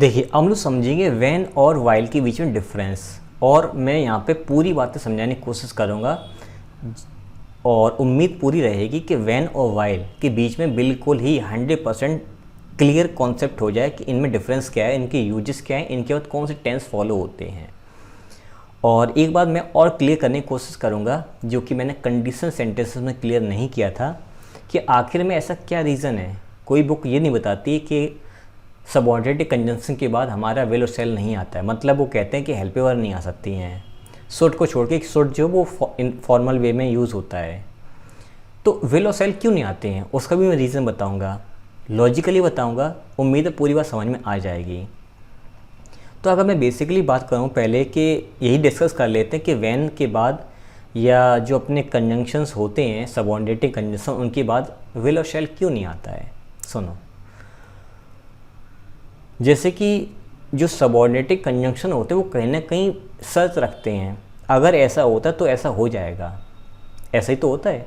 देखिए हम लोग समझेंगे व्हेन और व्हाइल के बीच में डिफरेंस, और मैं यहाँ पे पूरी बातें समझाने की कोशिश करूँगा और उम्मीद पूरी रहेगी कि व्हेन और व्हाइल के बीच में बिल्कुल ही 100% क्लियर कॉन्सेप्ट हो जाए कि इनमें डिफरेंस क्या है, इनके यूजेस क्या है, इनके बाद कौन से टेंस फॉलो होते हैं। और एक बात मैं और क्लियर करने की कोशिश करूँगा जो कि मैंने कंडीशन सेंटेंसेस में क्लियर नहीं किया था, कि आखिर में ऐसा क्या रीज़न है। कोई बुक ये नहीं बताती कि सबऑर्डिनेट कंजंक्शन के बाद हमारा विल और शैल नहीं आता है, मतलब वो कहते हैं कि हेल्पिंग वर्ब नहीं आ सकती हैं। शुड को छोड़ के शुड जो वो फॉर्मल वे में यूज़ होता है, तो विल और शैल क्यों नहीं आते हैं उसका भी मैं रीज़न बताऊंगा, लॉजिकली बताऊंगा। उम्मीद है पूरी बात समझ में आ जाएगी। तो अगर मैं बेसिकली बात करूँ पहले कि यही डिस्कस कर लेते हैं कि व्हेन के बाद या जो अपने कंजंक्शंस होते हैं सबऑर्डिनेटिंग कंजंक्शन, उनके बाद विल और शैल क्यों नहीं आता है। सुनो, जैसे कि जो सबऑर्डिनेटिंग कंजंक्शन होते हैं वो कहीं ना कहीं शर्त रखते हैं, अगर ऐसा होता तो ऐसा हो जाएगा, ऐसा ही तो होता है।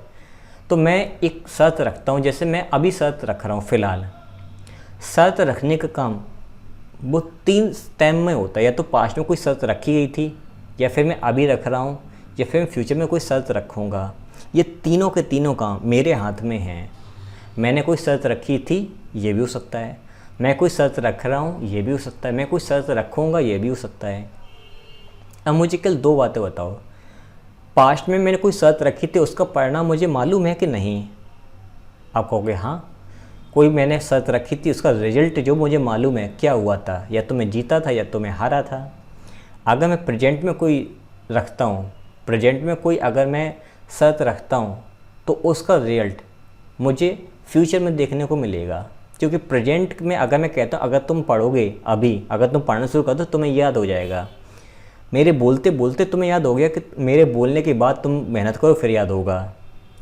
तो मैं एक शर्त रखता हूँ, जैसे मैं अभी शर्त रख रहा हूँ फ़िलहाल। शर्त रखने का काम वो 3 टाइम में होता है, या तो पास्ट में कोई शर्त रखी गई थी, या फिर मैं अभी रख रहा हूँ, या फिर मैं फ्यूचर में कोई शर्त रखूँगा। ये तीनों के तीनों काम मेरे हाथ में हैं। मैंने कोई शर्त रखी थी, ये भी हो सकता है। मैं कोई शर्त रख रहा हूँ, ये भी हो सकता है। मैं कोई शर्त रखूँगा, ये भी हो सकता है। अब मुझे कल 2 बातें बताओ, पास्ट में मैंने कोई शर्त रखी थी, उसका परिणाम मुझे मालूम है कि नहीं। आप कहोगे हाँ, कोई मैंने शर्त रखी थी, उसका रिजल्ट जो मुझे मालूम है क्या हुआ था, या तो मैं जीता था या तो मैं हारा था। अगर मैं प्रेजेंट में कोई रखता हूँ, प्रेजेंट में कोई अगर मैं शर्त रखता हूँ, तो उसका रिजल्ट मुझे फ्यूचर में देखने को मिलेगा। क्योंकि प्रेजेंट में अगर मैं कहता हूँ अगर तुम पढ़ोगे, अभी अगर तुम पढ़ना शुरू कर दो तुम्हें याद हो जाएगा, मेरे बोलते बोलते तुम्हें याद हो गया कि मेरे बोलने के बाद तुम मेहनत करो फिर याद होगा,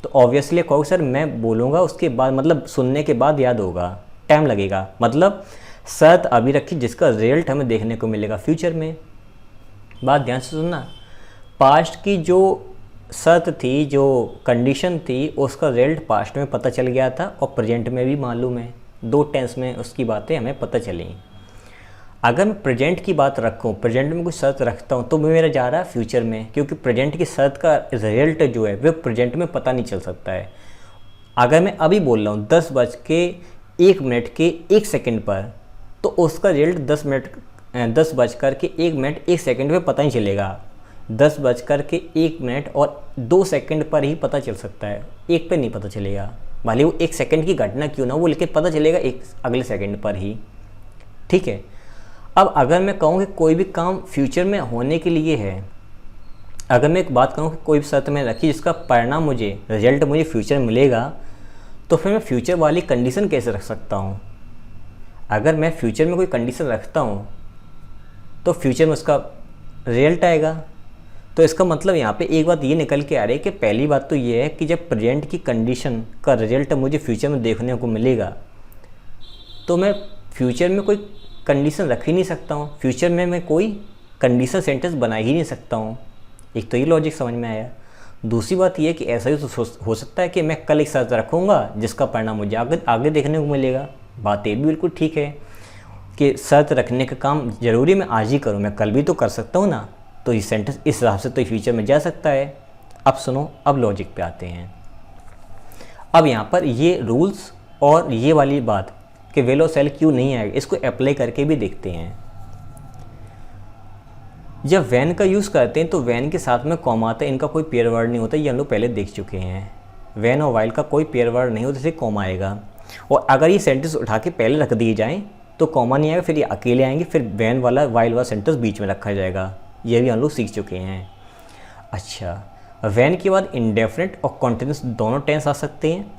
तो ऑब्वियसली कहो सर मैं बोलूँगा उसके बाद, मतलब सुनने के बाद याद होगा, टाइम लगेगा। मतलब शर्त अभी रखी जिसका रिजल्ट हमें देखने को मिलेगा फ्यूचर में। बात ध्यान से सुनना, पास्ट की जो शर्त थी, जो कंडीशन थी, उसका रिजल्ट पास्ट में पता चल गया था और प्रेजेंट में भी मालूम है। 2 टेंस में उसकी बातें हमें पता चली। अगर मैं प्रेजेंट की बात रखूँ, प्रेजेंट में कोई शर्त रखता हूँ, तो मेरा जा रहा है फ्यूचर में, क्योंकि प्रेजेंट की शर्त का रिजल्ट जो है वो प्रेजेंट में पता नहीं चल सकता है। अगर मैं अभी बोल रहा हूँ 10:01 पर, तो उसका रिजल्ट 10:01 पर पता नहीं चलेगा। 10:01 और 2 सेकंड पर ही पता चल सकता है, 1 पे नहीं पता चलेगा। भले वो 1 सेकंड की घटना क्यों ना वो, लेकिन पता चलेगा एक अगले सेकंड पर ही। ठीक है। अब अगर मैं कहूँ कि कोई भी काम फ्यूचर में होने के लिए है, अगर मैं एक बात कहूँ कि कोई भी शर्त में रखी जिसका परिणाम मुझे, रिजल्ट मुझे फ्यूचर में मिलेगा, तो फिर मैं फ्यूचर वाली कंडीशन कैसे रख सकता हूँ। अगर मैं फ्यूचर में कोई कंडीशन रखता हूँ तो फ्यूचर में उसका रिजल्ट आएगा। तो इसका मतलब यहाँ पे एक बात ये निकल के आ रही है कि पहली बात तो ये है कि जब प्रेजेंट की कंडीशन का रिजल्ट मुझे फ्यूचर में देखने को मिलेगा, तो मैं फ्यूचर में कोई कंडीशन रख ही नहीं सकता हूँ, फ्यूचर में मैं कोई कंडीशन सेंटेंस बना ही नहीं सकता हूँ। एक तो ये लॉजिक समझ में आया। दूसरी बात ये है कि ऐसा ही तो हो सकता है कि मैं कल एक शर्त रखूँगा जिसका परिणाम मुझे आगे देखने को मिलेगा। बात ये भी बिल्कुल ठीक है कि शर्त रखने का काम ज़रूरी मैं आज ही करूँ, मैं कल भी तो कर सकता हूँ ना। तो ये सेंटेंस इस हिसाब से तो फ्यूचर में जा सकता है। अब सुनो, अब लॉजिक पे आते हैं। अब यहाँ पर ये रूल्स और ये वाली बात कि विल और शैल क्यों नहीं आएगा, इसको अप्लाई करके भी देखते हैं। जब व्हेन का यूज़ करते हैं तो व्हेन के साथ में कॉमा आता है, इनका कोई पेयर वर्ड नहीं होता, ये हम लोग पहले देख चुके हैं। व्हेन और व्हाइल का कोई पेयर वर्ड नहीं होता, जैसे कॉमा आएगा। और अगर ये सेंटेंस उठा के पहले रख दिए जाएँ तो कॉमा नहीं आएगा, फिर ये अकेले आएंगे, फिर व्हेन वाला व्हाइल वाला सेंटेंस बीच में रखा जाएगा। ये भी हम लोग सीख चुके हैं। अच्छा, व्हेन के बाद इंडेफिनिट और कॉन्टिन्यूस दोनों टेंस आ सकते हैं,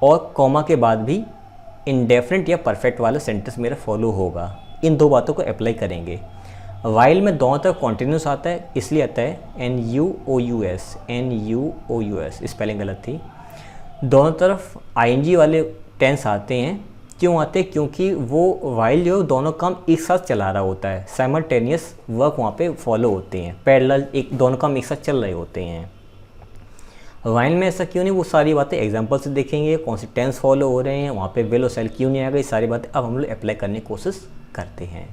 और कॉमा के बाद भी इंडेफिनिट या परफेक्ट वाला सेंटेंस मेरा फॉलो होगा। इन 2 बातों को अप्लाई करेंगे। वाइल में दोनों तरफ कॉन्टिन्यूस आता है, इसलिए आता है NUOUS, स्पेलिंग गलत थी। दोनों तरफ ING वाले टेंस आते हैं। क्यों आते हैं? क्योंकि वो वाइल जो दोनों काम एक साथ चला रहा होता है, साइमल्टेनियस वर्क वहाँ पे फॉलो होते हैं, पैरेलल दोनों काम एक साथ चल रहे होते हैं। वाइल में ऐसा क्यों नहीं, वो सारी बातें एग्जांपल से देखेंगे, कौन से टेंस फॉलो हो रहे हैं, वहाँ पे विल और शैल क्यों नहीं आएगा, ये सारी बातें अब हम लोग अप्लाई करने की कोशिश करते हैं।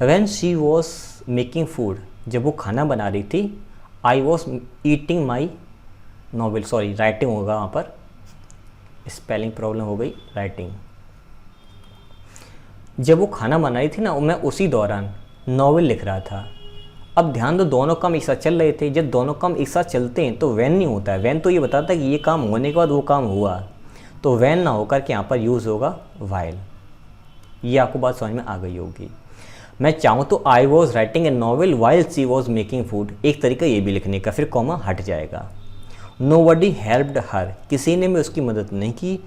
When she was making food, जब वो खाना बना रही थी, I was eating my novel, sorry writing होगा वहाँ पर, स्पेलिंग प्रॉब्लम हो गई, राइटिंग। जब वो खाना बना रही थी ना, मैं उसी दौरान नॉवेल लिख रहा था। अब ध्यान दो, दोनों काम एक साथ चल रहे थे। जब दोनों काम एक साथ चलते हैं तो वैन नहीं होता है। वैन तो ये बताता है कि ये काम होने के बाद वो काम हुआ, तो वैन ना होकर के यहाँ पर यूज़ होगा वाइल। ये आपको बात समझ में आ गई होगी। मैं चाहूँ तो I was writing a novel while she was making food, एक तरीका ये भी लिखने का, फिर कॉमा हट जाएगा। नोबडी हेल्प्ड हर, किसी ने भी उसकी मदद नहीं की।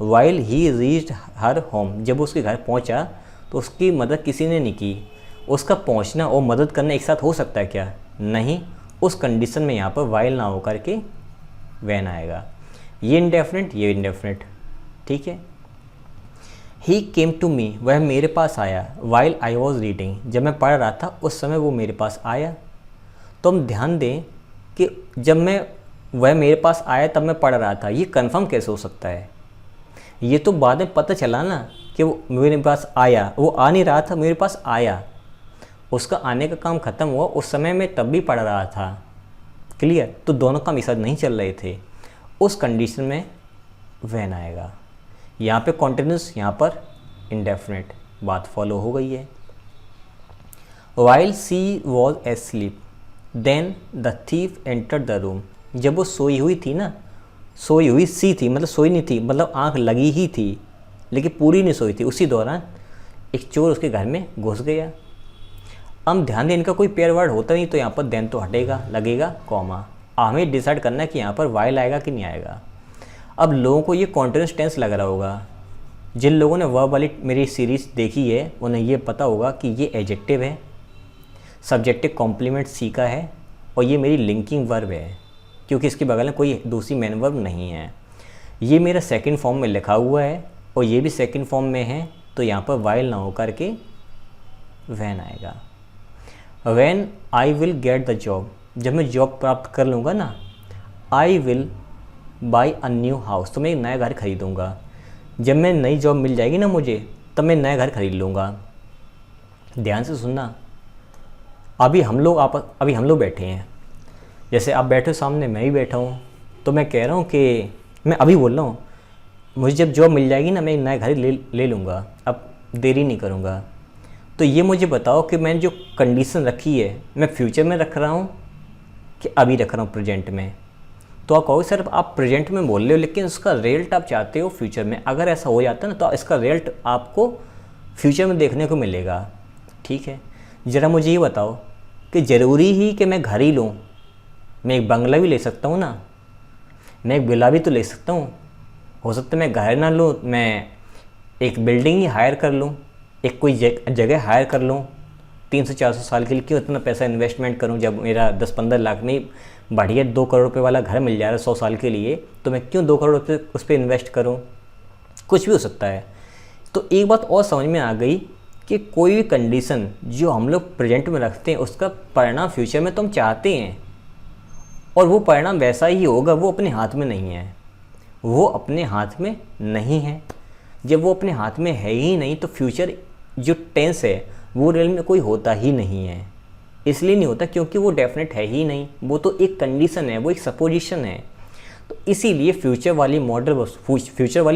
While he reached her home, जब उसके घर पहुँचा तो उसकी मदद किसी ने नहीं की। उसका पहुंचना और मदद करना एक साथ हो सकता है क्या? नहीं। उस कंडीशन में यहाँ पर वाइल ना होकर के वैन आएगा। ये इंडेफिनिट, ये इंडेफिनिट, ठीक है। ही केम टू मी, वह मेरे पास आया। वाइल आई वॉज रीडिंग, जब मैं पढ़ रहा था उस समय वो मेरे पास आया। तो हम ध्यान दें कि जब वह मेरे पास आया तब मैं पढ़ रहा था, ये कंफर्म कैसे हो सकता है? ये तो बाद में पता चला ना कि वो मेरे पास आया, वो आ नहीं रहा था, मेरे पास आया। उसका आने का काम ख़त्म हुआ, उस समय मैं तब भी पढ़ रहा था। क्लियर? तो दोनों काम एक साथ नहीं चल रहे थे। उस कंडीशन में वैन आएगा। यहाँ पे कॉन्टिन्यूस, यहाँ पर इंडेफिनिट। बात फॉलो हो गई है। While she was asleep then the thief entered the room, जब वो सोई हुई थी ना, सोई हुई सी थी, मतलब सोई नहीं थी, मतलब आँख लगी ही थी लेकिन पूरी नहीं सोई थी। उसी दौरान एक चोर उसके घर में घुस गया। अब ध्यान दें, इनका कोई पेयर वर्ड होता नहीं तो यहाँ पर देन तो हटेगा, लगेगा कॉमा। हमें डिसाइड करना है कि यहाँ पर वाइल आएगा कि नहीं आएगा। अब लोगों को ये कॉन्टिन्यूस टेंस लग रहा होगा। जिन लोगों ने वर्ब वाली मेरी सीरीज़ देखी है उन्हें ये पता होगा कि ये एडजेक्टिव है, सब्जेक्टिव कॉम्प्लीमेंट सी का है और ये मेरी लिंकिंग वर्ब है, क्योंकि इसके बगल में कोई दूसरी मेन वर्ब नहीं है। ये मेरा सेकंड फॉर्म में लिखा हुआ है और ये भी सेकंड फॉर्म में है, तो यहाँ पर वाइल ना होकर के वैन आएगा। When I will get the job, जब मैं जॉब प्राप्त कर लूँगा ना। I will by a new house, तो मैं एक नया घर खरीदूँगा। जब मैं नई जॉब मिल जाएगी ना मुझे, तब मैं नया घर खरीद लूँगा। ध्यान से सुनना। अभी हम लोग बैठे हैं, जैसे आप बैठे हो सामने, मैं ही बैठा हूँ, तो मैं कह रहा हूँ कि मैं अभी बोल रहा हूँ मुझे जब जॉब मिल जाएगी ना मैं एक नया घर ले लूँगा, अब देरी नहीं करूँगा। तो ये मुझे बताओ कि मैंने जो कंडीशन रखी है मैं फ्यूचर में रख रहा हूँ कि अभी रख रहा हूँ प्रेजेंट में। तो आप कहोगे सर आप प्रेजेंट में बोल रहे हो लेकिन उसका रिजल्ट आप चाहते हो फ्यूचर में। अगर ऐसा हो जाता है ना तो इसका रिजल्ट आपको फ्यूचर में देखने को मिलेगा। ठीक है, ज़रा मुझे ये बताओ कि ज़रूरी ही कि मैं घर ही लूँ? मैं एक बंगला भी ले सकता हूँ ना, मैं एक विला भी तो ले सकता हूँ। हो सकता है मैं घर ना लूँ, मैं एक बिल्डिंग ही हायर कर लूँ, एक कोई जगह हायर कर लूँ 300-400 साल के लिए। क्यों इतना पैसा इन्वेस्टमेंट करूँ जब मेरा 10-15 लाख में बढ़िया 2 करोड़ रुपए वाला घर मिल जा रहा है 100 साल के लिए, तो मैं क्यों 2 करोड़ रुपये उस पर इन्वेस्ट करूँ? कुछ भी हो सकता है। तो एक बात और समझ में आ गई कि कोई भी कंडीशन जो हम लोग प्रेजेंट में रखते हैं उसका परिणाम फ्यूचर में तो हम चाहते हैं, और वो परिणाम वैसा ही होगा। वो अपने हाथ में नहीं है, वो अपने हाथ में नहीं है। जब वो अपने हाथ में है ही नहीं तो फ्यूचर जो टेंस है वो रियल में कोई होता ही नहीं है। इसलिए नहीं होता क्योंकि वो डेफिनेट है ही नहीं, वो तो एक कंडीशन है, वो एक सपोजिशन है। तो इसीलिए फ्यूचर वाली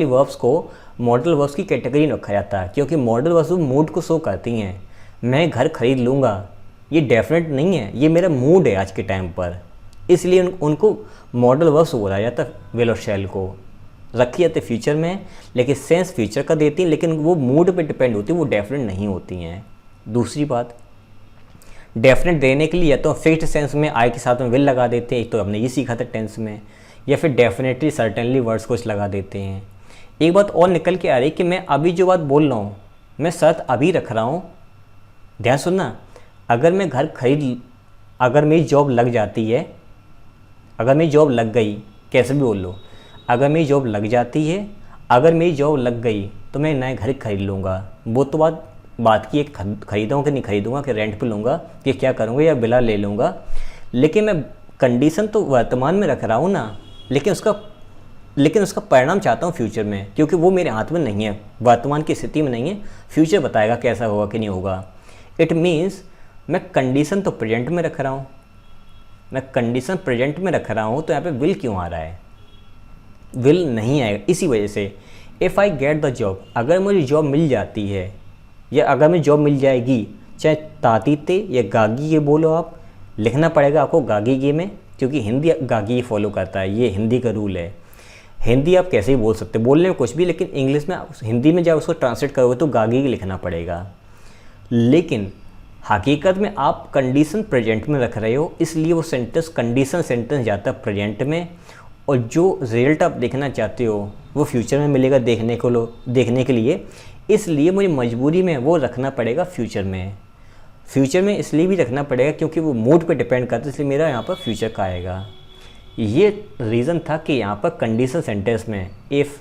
वर्ब्स को मॉडल वर्ब्स की कैटेगरी में रखा जाता है, क्योंकि मॉडल वर्ब्स मूड को शो करती हैं। मैं घर खरीद लूँगा ये डेफिनेट नहीं है, ये मेरा मूड है आज के टाइम पर, इसलिए उनको मॉडल वर्ब्स बोला जाता है। विल और शैल को रखी जाती है फ्यूचर में, लेकिन सेंस फ्यूचर का देती हैं, लेकिन वो मूड पे डिपेंड होती है, वो डेफिनेट नहीं होती हैं। दूसरी बात, डेफिनेट देने के लिए या तो फिक्स्ड सेंस में आई के साथ में विल लगा देते हैं, एक तो हमने ये सीखा था टेंस में, या फिर डेफिनेटली सर्टेनली वर्ड्स कुछ लगा देते हैं। एक बात और निकल के आ रही कि मैं अभी जो बात बोल रहा हूँ मैं शर्त अभी रख रहा हूँ। ध्यान सुनना, अगर मेरी जॉब लग जाती है, अगर मेरी जॉब लग गई, कैसे भी बोल लो, अगर मेरी जॉब लग जाती है, अगर मेरी जॉब लग गई तो मैं नया घर खरीद लूँगा। वो तो बात की एक खरीदूँगा कि नहीं खरीदूँगा, कि रेंट पे लूँगा, कि क्या करूँगा, या बिला ले लूँगा। लेकिन मैं कंडीशन तो वर्तमान में रख रहा हूँ ना, लेकिन उसका लेकिन उसका परिणाम चाहता हूँ फ्यूचर में, क्योंकि वो मेरे हाथ में नहीं है, वर्तमान की स्थिति में नहीं है, फ्यूचर बताएगा कैसा होगा कि नहीं होगा। इट मीन्स मैं कंडीशन तो प्रेजेंट में रख रहा हूँ, मैं कंडीशन प्रेजेंट में रख रहा हूँ, तो यहाँ पे विल क्यों आ रहा है? विल नहीं आएगा इसी वजह से। If I get the job, अगर मुझे जॉब मिल जाती है या अगर मुझे जॉब मिल जाएगी, चाहे तातीते या गागी ये बोलो, आप लिखना पड़ेगा आपको गागी के में, क्योंकि हिंदी गागी फॉलो करता है, ये हिंदी का रूल है। हिंदी आप कैसे ही बोल सकते, बोलने में कुछ भी, लेकिन इंग्लिश में हिंदी में जब उसको ट्रांसलेट करोगे तो गागी ही लिखना पड़ेगा। लेकिन हकीकत में आप कंडीशन प्रेजेंट में रख रहे हो, इसलिए वो सेंटेंस कंडीशन सेंटेंस जाता है प्रेजेंट में, और जो रिजल्ट आप देखना चाहते हो वो फ्यूचर में मिलेगा देखने के लिए, इसलिए मुझे मजबूरी में वो रखना पड़ेगा फ्यूचर में। फ्यूचर में इसलिए भी रखना पड़ेगा क्योंकि वो मूड पे डिपेंड करता है, इसलिए मेरा यहाँ पर फ्यूचर का आएगा। ये रीज़न था कि यहाँ पर कंडीशन सेंटेंस में इफ़,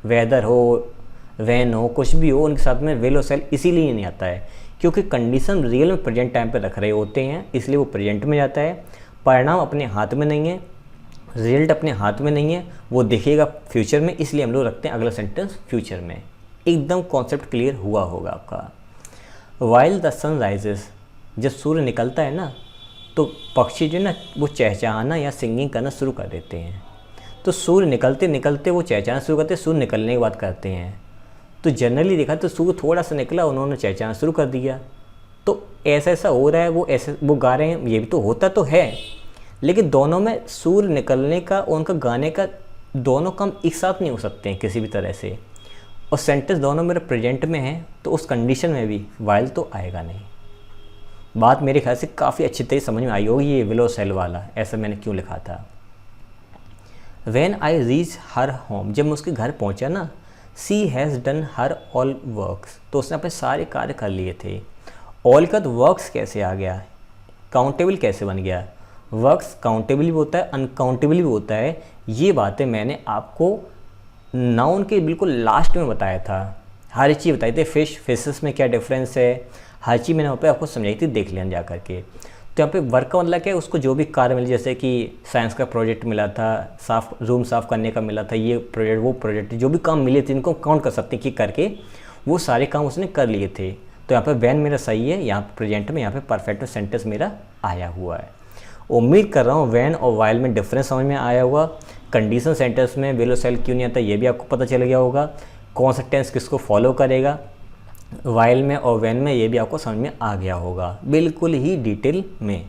वेदर हो, वैन हो, कुछ भी हो, उनके साथ में विल और शैल इसीलिए नहीं आता है क्योंकि कंडीशन रियल में प्रेजेंट टाइम पे रख रहे होते हैं, इसलिए वो प्रेजेंट में जाता है। परिणाम अपने हाथ में नहीं है, रिजल्ट अपने हाथ में नहीं है, वो दिखेगा फ्यूचर में, इसलिए हम लोग रखते हैं अगला सेंटेंस फ्यूचर में। एकदम कॉन्सेप्ट क्लियर हुआ होगा आपका। वाइल द सन राइजेस, जब सूर्य निकलता है ना तो पक्षी जो है ना वो चहचहाना या सिंगिंग करना शुरू कर देते हैं। तो सूर्य निकलते निकलते वो चहचहाना शुरू करते हैं, सूर्य निकलने के बाद करते हैं। तो जनरली देखा तो सूर्य थोड़ा सा निकला, उन्होंने चहचहाना शुरू कर दिया। तो ऐसा हो रहा है, वो गा रहे हैं, ये भी तो होता तो है, लेकिन दोनों में सूर्य निकलने का और उनका गाने का दोनों काम एक साथ नहीं हो सकते हैं किसी भी तरह से। और सेंटेंस दोनों मेरे प्रेजेंट में है, तो उस कंडीशन में भी वाइल तो आएगा नहीं। बात मेरे ख्याल से काफ़ी अच्छी तरह समझ में आई होगी, ये विल और शैल वाला ऐसा मैंने क्यों लिखा था। When I reach her home, जब मैं उसके घर पहुंचा ना, she has done her all works, तो उसने अपने सारे कार्य कर लिए थे। ऑल का तो वर्क्स कैसे आ गया, काउंटेबल कैसे बन गया? वर्क्स काउंटेबल भी होता है, अनकाउंटेबल भी होता है। ये बातें मैंने आपको नाउन के बिल्कुल लास्ट में बताया था, हर चीज़ बताई थी। फिशेस में क्या डिफरेंस है, हर चीज़ मैंने वहाँ पे आपको समझाई थी, देख लेना जा करके। तो यहाँ पे वर्क का मतलब क्या है, उसको जो भी कार्य मिले, जैसे कि साइंस का प्रोजेक्ट मिला था, रूम साफ़ करने का मिला था, ये प्रोजेक्ट वो प्रोजेक्ट, जो भी काम मिले थे इनको काउंट कर सकते हैं कि करके वो सारे काम उसने कर लिए थे। तो यहाँ पे वैन मेरा सही है, यहाँ पे प्रेजेंट में, यहाँ पे परफेक्ट सेंटेंस मेरा आया हुआ है। उम्मीद कर रहा हूँ वैन और वाइल में डिफरेंस समझ में आया होगा। कंडीशन सेंटेंस में विल और शैल क्यों नहीं आता ये भी आपको पता चल गया होगा। कौन सा टेंस किसको फॉलो करेगा वाइल में और वैन में, ये भी आपको समझ में आ गया होगा बिल्कुल ही डिटेल में।